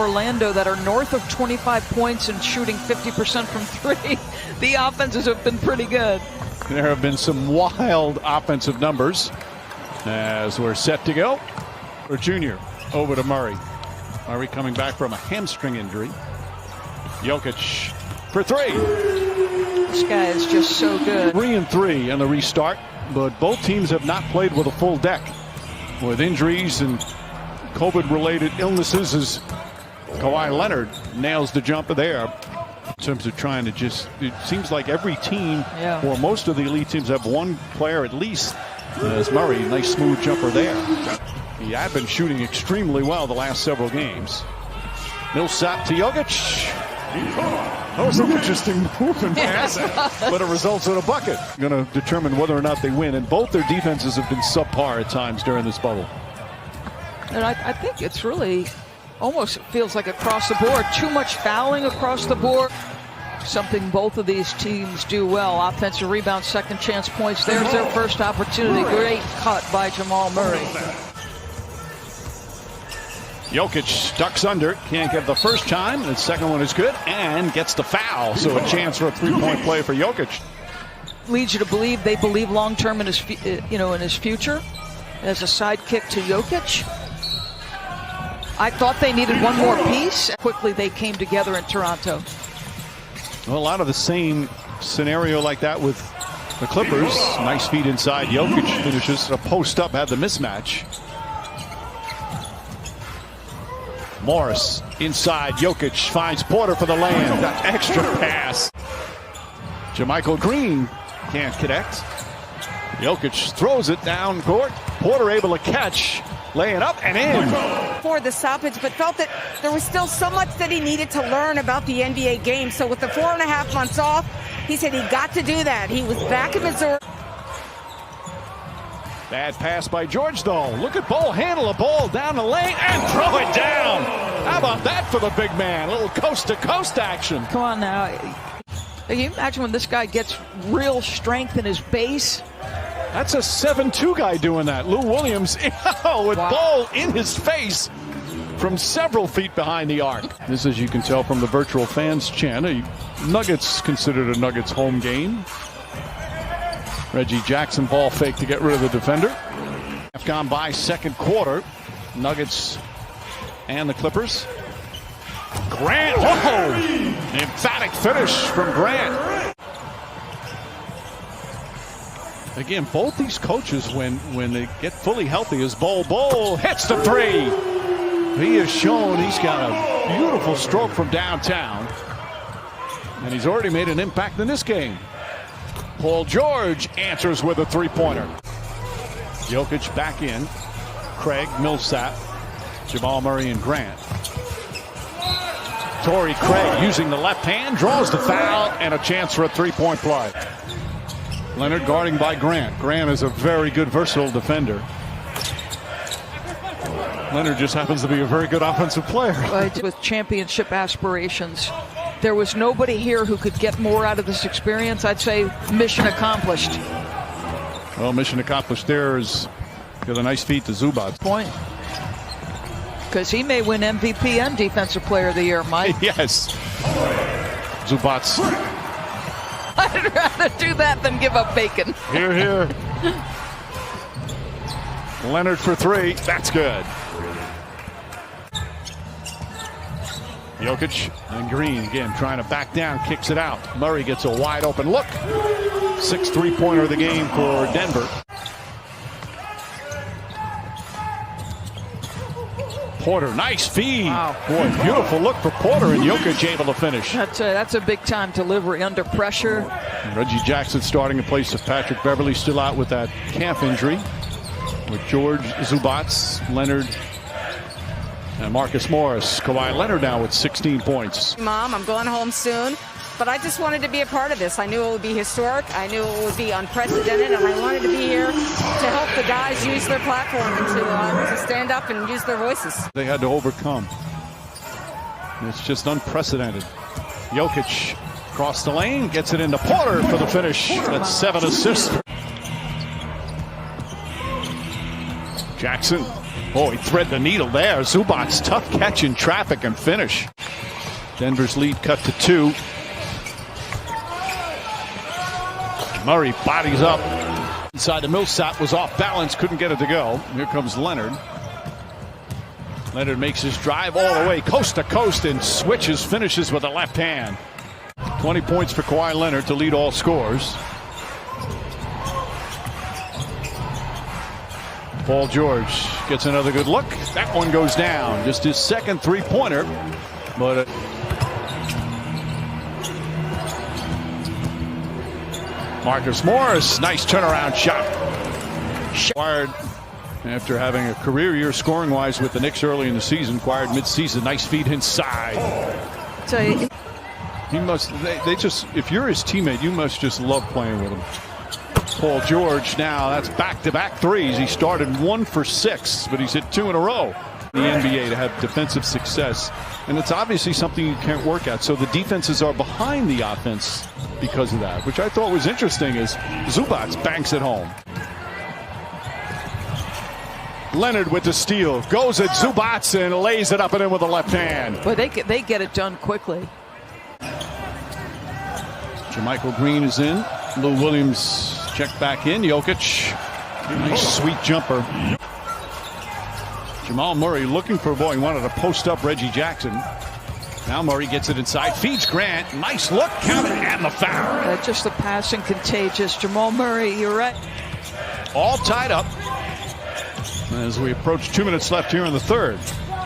Orlando that are north of 25 points and shooting 50% from three. The offenses have been pretty good. There have been some wild offensive numbers as we're set to go. For Junior, over to Murray. Murray coming back from a hamstring injury. Jokic for three. This guy is just so good. 3-3 in the restart, but both teams have not played with a full deck. With injuries and COVID-related illnesses, as Kawhi Leonard nails the jumper there. In terms of trying to just, it seems like every team, or most of the elite teams, have one player at least. As Murray, nice smooth jumper there. He had been shooting extremely well the last several games. Millsap to Jokic. That was an interesting move and pass, but it results in a bucket. Going to determine whether or not they win, and both their defenses have been subpar at times during this bubble. And I think it's really almost feels like across the board. Too much fouling across the board. Something both of these teams do well. Offensive rebound, second chance points. There's their first opportunity. Great cut by Jamal Murray. Jokic ducks under, can't get the first time. The second one is good and gets the foul. So a chance for a three-point play for Jokic. Leads you to believe they believe long-term in his, in his future as a sidekick to Jokic. I thought they needed one more piece. Quickly they came together in Toronto. Well, a lot of the same scenario like that with the Clippers. Nice feed inside. Jokic finishes a post up, had the mismatch. Morris inside. Jokic finds Porter for the lane. That extra pass. Jermichael Green can't connect. Jokic throws it down court. Porter able to catch. Laying up and in. For the stoppage, but felt that there was still so much that he needed to learn about the NBA game. So with the 4.5 months off, he said he got to do that. He was back in Missouri. Bad pass by George, though. Look at Ball handle a ball down the lane and throw it down. How about that for the big man? A little coast-to-coast action. Come on now. Can you imagine when this guy gets real strength in his base? That's a 7-2 guy doing that. Lou Williams with ball in his face from several feet behind the arc. This, as you can tell from the virtual fans chant, Nuggets considered a Nuggets home game. Reggie Jackson ball fake to get rid of the defender. Gone by second quarter. Nuggets and the Clippers. Grant, whoa! Emphatic finish from Grant. Again, both these coaches, when they get fully healthy, as Bol hits the three. He has shown he's got a beautiful stroke from downtown. And he's already made an impact in this game. Paul George answers with a three-pointer. Jokic back in. Craig, Millsap, Jamal Murray, and Grant. Torrey Craig using the left hand, draws the foul, and a chance for a three-point play. Leonard guarding by Grant. Grant is a very good, versatile defender. Leonard just happens to be a very good offensive player. With championship aspirations, there was nobody here who could get more out of this experience. I'd say mission accomplished. Well, mission accomplished there is got a nice feed to Zubac. Point. Because he may win MVP and Defensive Player of the Year, Mike. Yes. Zubac. I'd rather do that than give up bacon. Here, here. Leonard for three. That's good. Jokic and Green again trying to back down, kicks it out. Murray gets a wide open look. 6 3-pointer of the game for Denver. Porter, nice feed. Wow. Boy, beautiful look for Porter, and Jokic able to finish. That's a big time delivery under pressure. And Reggie Jackson starting in place of Patrick Beverly, still out with that calf injury. With George, Zubac, Leonard, and Marcus Morris. Kawhi Leonard now with 16 points. Mom, I'm going home soon. But I just wanted to be a part of this. I knew it would be historic. I knew it would be unprecedented, and I wanted to be here to help the guys use their platform and to stand up and use their voices. They had to overcome. It's just unprecedented. Jokic across the lane, gets it into Porter for the finish. That's 7 assists. Jackson Oh, he thread the needle there. Zubac's tough catch in traffic and finish. Denver's lead cut to 2. Murray bodies up. Inside the Millsap, was off balance, couldn't get it to go. Here comes Leonard. Leonard makes his drive all the way coast to coast and switches, finishes with the left hand. 20 points for Kawhi Leonard to lead all scores. Paul George gets another good look. That one goes down. Just his second three-pointer. But Marcus Morris, nice turnaround shot. Acquired after having a career year scoring-wise with the Knicks early in the season. Acquired mid-season. Nice feed inside. So he must. They just. If you're his teammate, you must just love playing with him. Paul George now, that's back-to-back threes. He started 1 for 6, but he's hit 2 in a row in the NBA to have defensive success. And it's obviously something you can't work at. So the defenses are behind the offense because of that, which I thought was interesting as Zubac banks it home. Leonard with the steal. Goes at Zubac and lays it up and in with the left hand. But they get it done quickly. Jermichael Green is in. Lou Williams checked back in. Jokic. Nice sweet jumper. Jamal Murray looking for a ball. He wanted to post up Reggie Jackson. Now Murray gets it inside. Feeds Grant. Nice look. Count it and the foul. Just the passing contagious. Jamal Murray, you're right. All tied up as we approach 2 minutes left here in the third.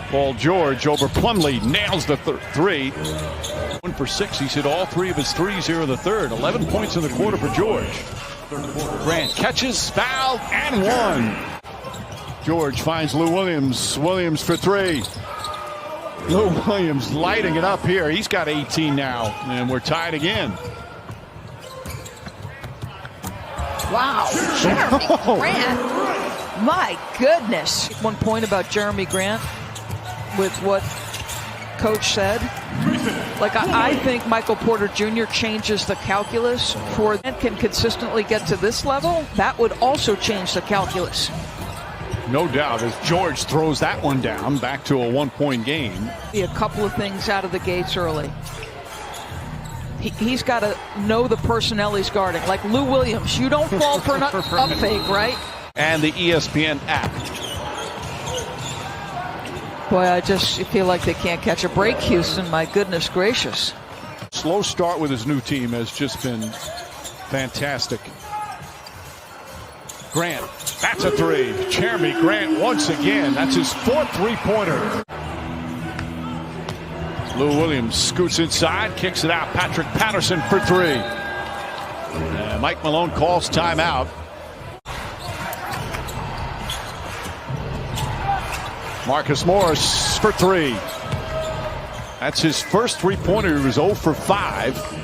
Paul George over Plumlee nails the three. 1 for 6. He's hit all 3 of his threes here in the third. 11 points in the quarter for George. Grant catches, foul, and 1. George finds Lou Williams. Williams for 3. Lou Williams lighting it up here. He's got 18 now, and we're tied again. Wow, Jeremy Grant. My goodness. 1 point about Jeremy Grant with what Coach said. Like, I think Michael Porter Jr. changes the calculus for and can consistently get to this level. That would also change the calculus. No doubt as George throws that one down back to a 1-point game. A couple of things out of the gates early. He's got to know the personnel he's guarding. Like Lou Williams, you don't fall for an up fake, right? And the ESPN app. Boy, I just feel like they can't catch a break, Houston. My goodness gracious. Slow start with his new team has just been fantastic. Grant, that's a 3. Jeremy Grant once again. That's his 4th three-pointer. Lou Williams scoots inside, kicks it out. Patrick Patterson for 3. And Mike Malone calls timeout. Marcus Morris for 3. That's his first three-pointer. He was 0 for 5.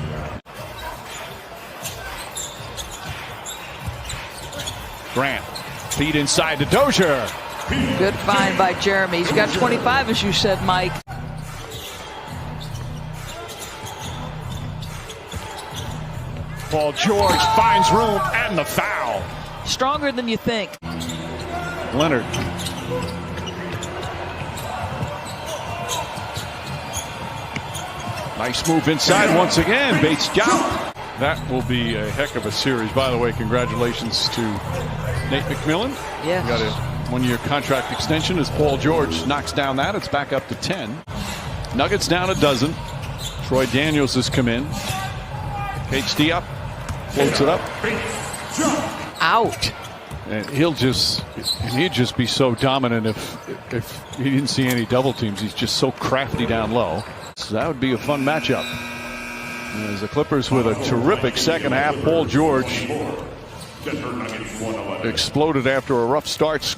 Grant, feed inside to Dozier. Good find by Jeremy. He's got 25, as you said, Mike. Paul George finds room and the foul. Stronger than you think. Leonard. Nice move inside once again. Bates job. That will be a heck of a series. By the way, congratulations to Nate McMillan. Yes. Got a 1-year contract extension as Paul George knocks down that. It's back up to 10. Nuggets down a dozen. Troy Daniels has come in. HD up. Floats it up. Out. And he'd just be so dominant if he didn't see any double teams. He's just so crafty down low. So that would be a fun matchup. As the Clippers with a terrific second half. Paul George exploded after a rough start.